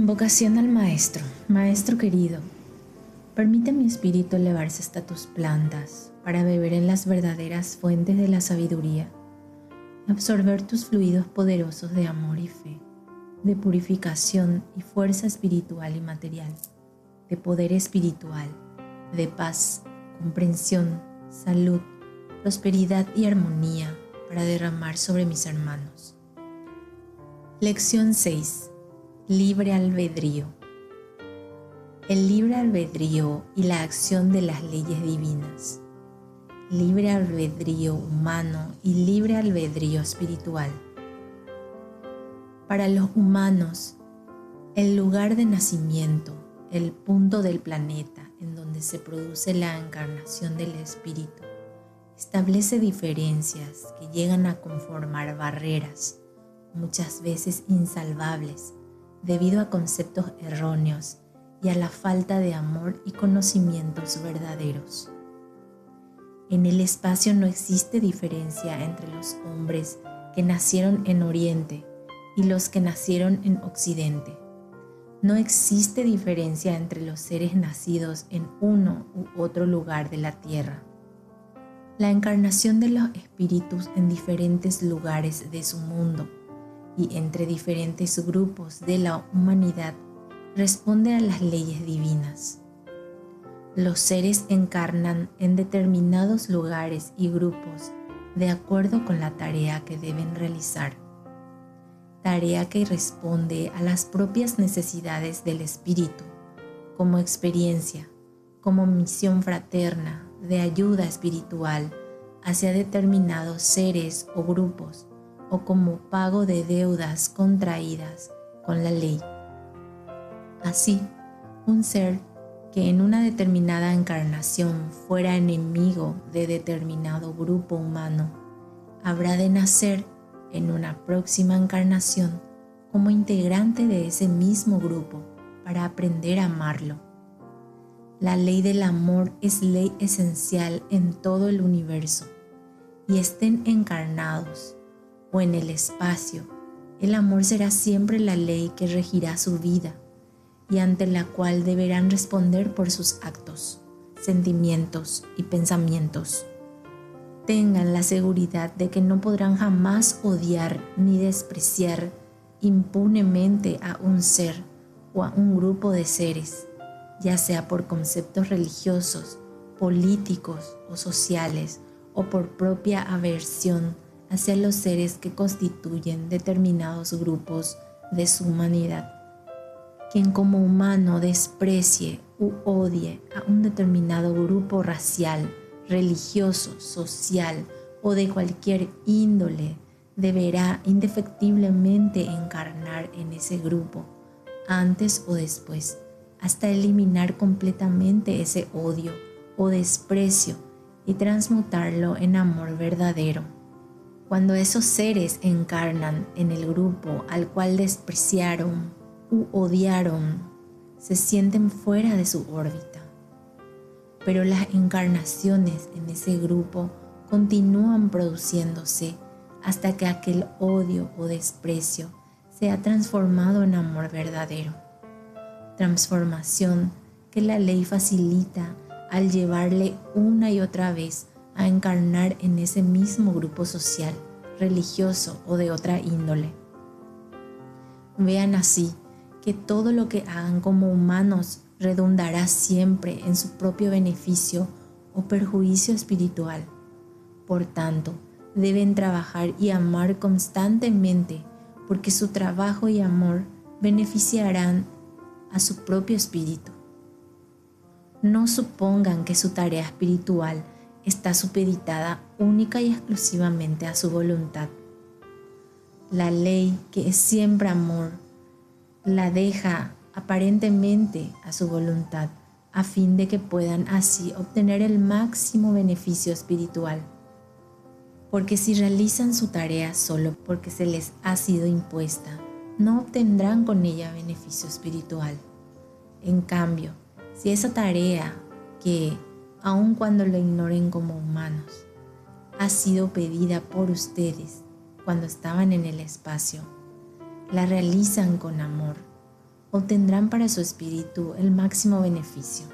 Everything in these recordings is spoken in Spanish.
Invocación al Maestro. Maestro querido, permite a mi espíritu elevarse hasta tus plantas para beber en las verdaderas fuentes de la sabiduría y absorber tus fluidos poderosos de amor y fe, de purificación y fuerza espiritual y material, de poder espiritual, de paz, comprensión, salud, prosperidad y armonía para derramar sobre mis hermanos. Lección 6. Libre albedrío. El libre albedrío y la acción de las leyes divinas. Libre albedrío humano y libre albedrío espiritual. Para los humanos, el lugar de nacimiento, el punto del planeta en donde se produce la encarnación del espíritu, establece diferencias que llegan a conformar barreras, muchas veces insalvables, debido a conceptos erróneos y a la falta de amor y conocimientos verdaderos. En el espacio no existe diferencia entre los hombres que nacieron en Oriente y los que nacieron en Occidente. No existe diferencia entre los seres nacidos en uno u otro lugar de la Tierra. La encarnación de los espíritus en diferentes lugares de su mundo y entre diferentes grupos de la humanidad responde a las leyes divinas. Los seres encarnan en determinados lugares y grupos de acuerdo con la tarea que deben realizar, tarea que responde a las propias necesidades del espíritu, como experiencia, como misión fraterna de ayuda espiritual hacia determinados seres o grupos, o como pago de deudas contraídas con la ley. Así, un ser que en una determinada encarnación fuera enemigo de determinado grupo humano, habrá de nacer en una próxima encarnación como integrante de ese mismo grupo para aprender a amarlo. La ley del amor es ley esencial en todo el universo, y estén encarnados o en el espacio, el amor será siempre la ley que regirá su vida y ante la cual deberán responder por sus actos, sentimientos y pensamientos. Tengan la seguridad de que no podrán jamás odiar ni despreciar impunemente a un ser o a un grupo de seres, ya sea por conceptos religiosos, políticos o sociales, o por propia aversión hacia los seres que constituyen determinados grupos de su humanidad. Quien como humano desprecie u odie a un determinado grupo racial, religioso, social o de cualquier índole, deberá indefectiblemente encarnar en ese grupo, antes o después, hasta eliminar completamente ese odio o desprecio y transmutarlo en amor verdadero. Cuando esos seres encarnan en el grupo al cual despreciaron u odiaron, se sienten fuera de su órbita. Pero las encarnaciones en ese grupo continúan produciéndose hasta que aquel odio o desprecio sea transformado en amor verdadero. Transformación que la ley facilita al llevarle una y otra vez a encarnar en ese mismo grupo social, religioso o de otra índole. Vean así que todo lo que hagan como humanos redundará siempre en su propio beneficio o perjuicio espiritual. Por tanto, deben trabajar y amar constantemente, porque su trabajo y amor beneficiarán a su propio espíritu. No supongan que su tarea espiritual está supeditada única y exclusivamente a su voluntad. La ley, que es siempre amor, la deja aparentemente a su voluntad, a fin de que puedan así obtener el máximo beneficio espiritual. Porque si realizan su tarea solo porque se les ha sido impuesta, no obtendrán con ella beneficio espiritual. En cambio, si esa tarea que, aun cuando lo ignoren como humanos, ha sido pedida por ustedes cuando estaban en el espacio, la realizan con amor, obtendrán para su espíritu el máximo beneficio.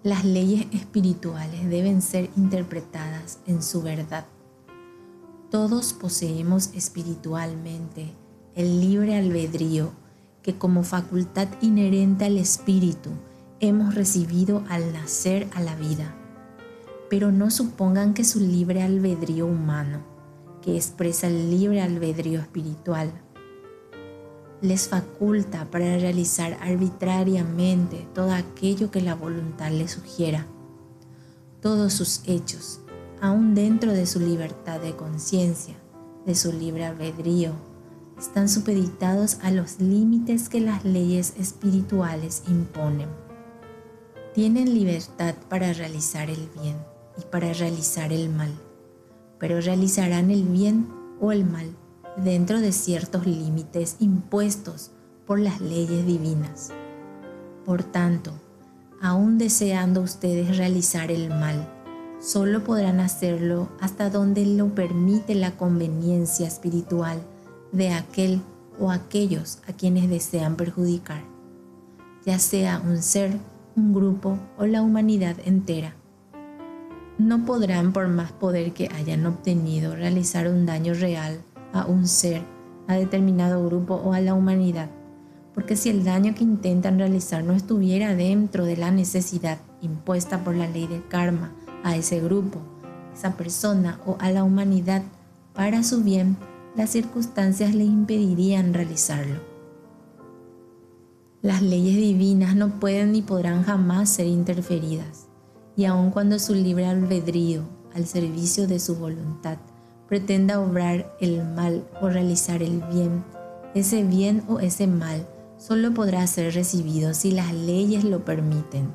Las leyes espirituales deben ser interpretadas en su verdad. Todos poseemos espiritualmente el libre albedrío que como facultad inherente al espíritu hemos recibido al nacer a la vida. Pero no supongan que su libre albedrío humano, que expresa el libre albedrío espiritual, les faculta para realizar arbitrariamente todo aquello que la voluntad les sugiera. Todos sus hechos, aún dentro de su libertad de conciencia, de su libre albedrío, están supeditados a los límites que las leyes espirituales imponen. Tienen libertad para realizar el bien y para realizar el mal, pero realizarán el bien o el mal dentro de ciertos límites impuestos por las leyes divinas. Por tanto, aún deseando ustedes realizar el mal, solo podrán hacerlo hasta donde lo permite la conveniencia espiritual de aquel o aquellos a quienes desean perjudicar, ya sea un ser, un grupo o la humanidad entera. No podrán, por más poder que hayan obtenido, realizar un daño real a un ser, a determinado grupo o a la humanidad, porque si el daño que intentan realizar no estuviera dentro de la necesidad impuesta por la ley del karma a ese grupo, esa persona o a la humanidad para su bien, las circunstancias le impedirían realizarlo. Las leyes divinas no pueden ni podrán jamás ser interferidas, y aun cuando su libre albedrío, al servicio de su voluntad, pretenda obrar el mal o realizar el bien, ese bien o ese mal solo podrá ser recibido si las leyes lo permiten,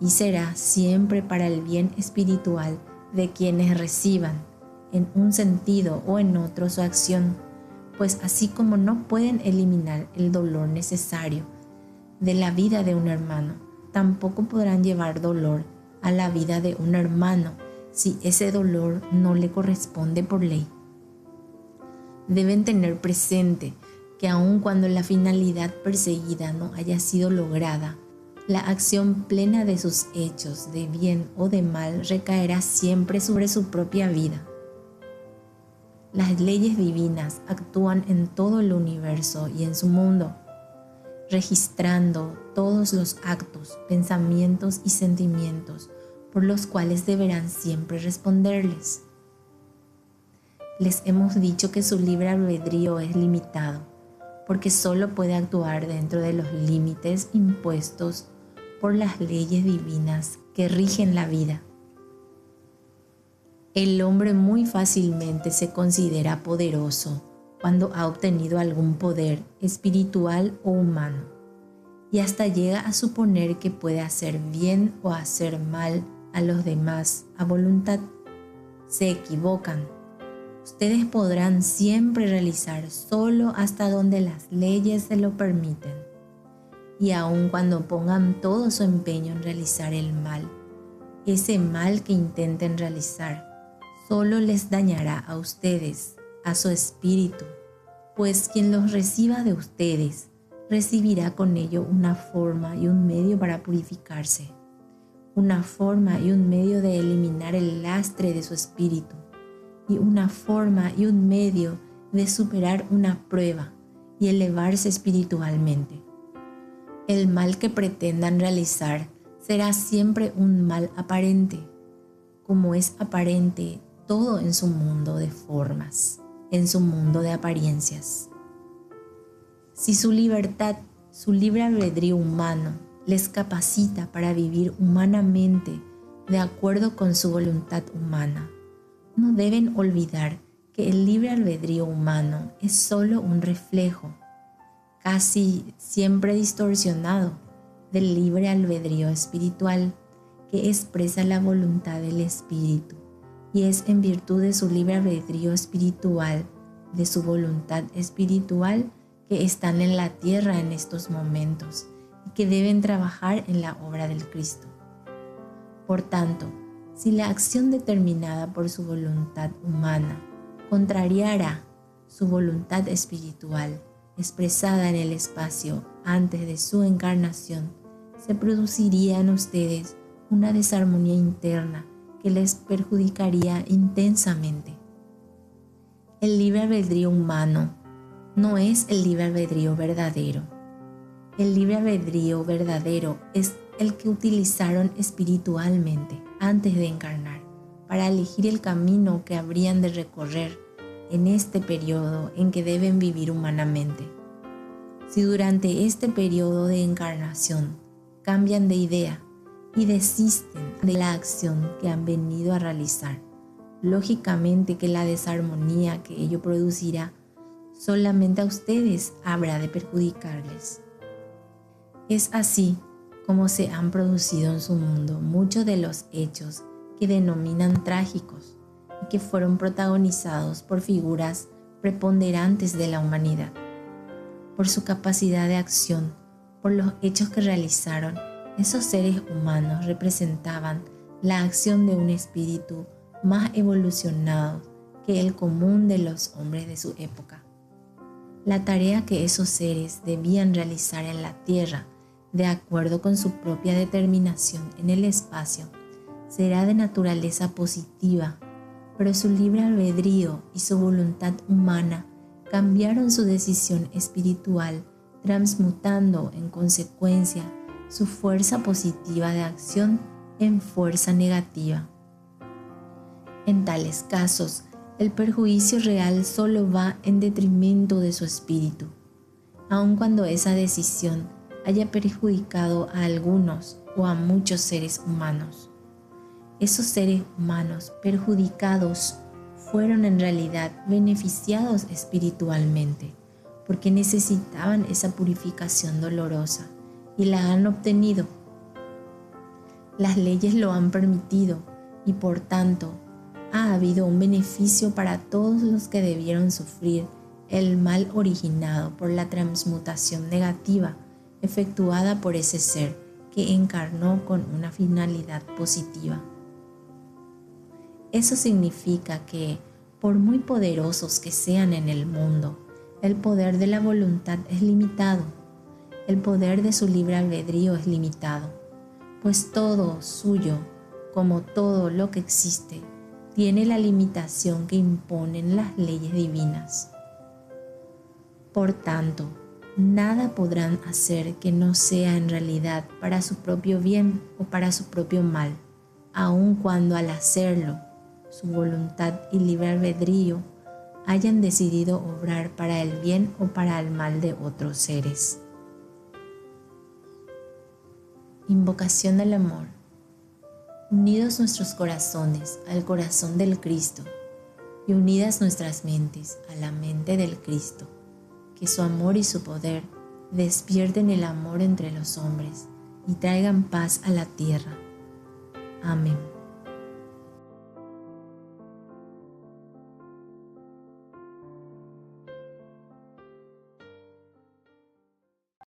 y será siempre para el bien espiritual de quienes reciban, en un sentido o en otro, su acción, pues así como no pueden eliminar el dolor necesario de la vida de un hermano, tampoco podrán llevar dolor a la vida de un hermano si ese dolor no le corresponde por ley. Deben tener presente que aun cuando la finalidad perseguida no haya sido lograda, la acción plena de sus hechos de bien o de mal recaerá siempre sobre su propia vida. Las leyes divinas actúan en todo el universo y en su mundo, registrando todos los actos, pensamientos y sentimientos por los cuales deberán siempre responderles. Les hemos dicho que su libre albedrío es limitado, porque solo puede actuar dentro de los límites impuestos por las leyes divinas que rigen la vida. El hombre muy fácilmente se considera poderoso cuando ha obtenido algún poder espiritual o humano, y hasta llega a suponer que puede hacer bien o hacer mal a los demás a voluntad. Se equivocan. Ustedes podrán siempre realizar solo hasta donde las leyes se lo permiten, y aun cuando pongan todo su empeño en realizar el mal, ese mal que intenten realizar solo les dañará a ustedes, a su espíritu, pues quien los reciba de ustedes recibirá con ello una forma y un medio para purificarse, una forma y un medio de eliminar el lastre de su espíritu, y una forma y un medio de superar una prueba y elevarse espiritualmente. El mal que pretendan realizar será siempre un mal aparente, como es aparente todo en su mundo de formas, en su mundo de apariencias. Si su libertad, su libre albedrío humano, les capacita para vivir humanamente de acuerdo con su voluntad humana, no deben olvidar que el libre albedrío humano es solo un reflejo, casi siempre distorsionado, del libre albedrío espiritual que expresa la voluntad del espíritu, y es en virtud de su libre albedrío espiritual, de su voluntad espiritual, que están en la tierra en estos momentos y que deben trabajar en la obra del Cristo. Por tanto, si la acción determinada por su voluntad humana contrariara su voluntad espiritual, expresada en el espacio antes de su encarnación, se produciría en ustedes una desarmonía interna que les perjudicaría intensamente. El libre albedrío humano no es el libre albedrío verdadero. El libre albedrío verdadero es el que utilizaron espiritualmente antes de encarnar para elegir el camino que habrían de recorrer en este periodo en que deben vivir humanamente. Si durante este periodo de encarnación cambian de idea y desisten de la acción que han venido a realizar, lógicamente que la desarmonía que ello producirá solamente a ustedes habrá de perjudicarles. Es así como se han producido en su mundo muchos de los hechos que denominan trágicos y que fueron protagonizados por figuras preponderantes de la humanidad. Por su capacidad de acción, por los hechos que realizaron, esos seres humanos representaban la acción de un espíritu más evolucionado que el común de los hombres de su época. La tarea que esos seres debían realizar en la tierra, de acuerdo con su propia determinación en el espacio, será de naturaleza positiva, pero su libre albedrío y su voluntad humana cambiaron su decisión espiritual, transmutando en consecuencia su fuerza positiva de acción en fuerza negativa. En tales casos, el perjuicio real solo va en detrimento de su espíritu, aun cuando esa decisión haya perjudicado a algunos o a muchos seres humanos. Esos seres humanos perjudicados fueron en realidad beneficiados espiritualmente, porque necesitaban esa purificación dolorosa y la han obtenido. Las leyes lo han permitido y por tanto ha habido un beneficio para todos los que debieron sufrir el mal originado por la transmutación negativa efectuada por ese ser que encarnó con una finalidad positiva. Eso significa que, por muy poderosos que sean en el mundo, el poder de la voluntad es limitado, el poder de su libre albedrío es limitado, pues todo suyo, como todo lo que existe, tiene la limitación que imponen las leyes divinas. Por tanto, nada podrán hacer que no sea en realidad para su propio bien o para su propio mal, aun cuando al hacerlo, su voluntad y libre albedrío hayan decidido obrar para el bien o para el mal de otros seres. Invocación del amor. Unidos nuestros corazones al corazón del Cristo y unidas nuestras mentes a la mente del Cristo, que su amor y su poder despierten el amor entre los hombres y traigan paz a la tierra. Amén.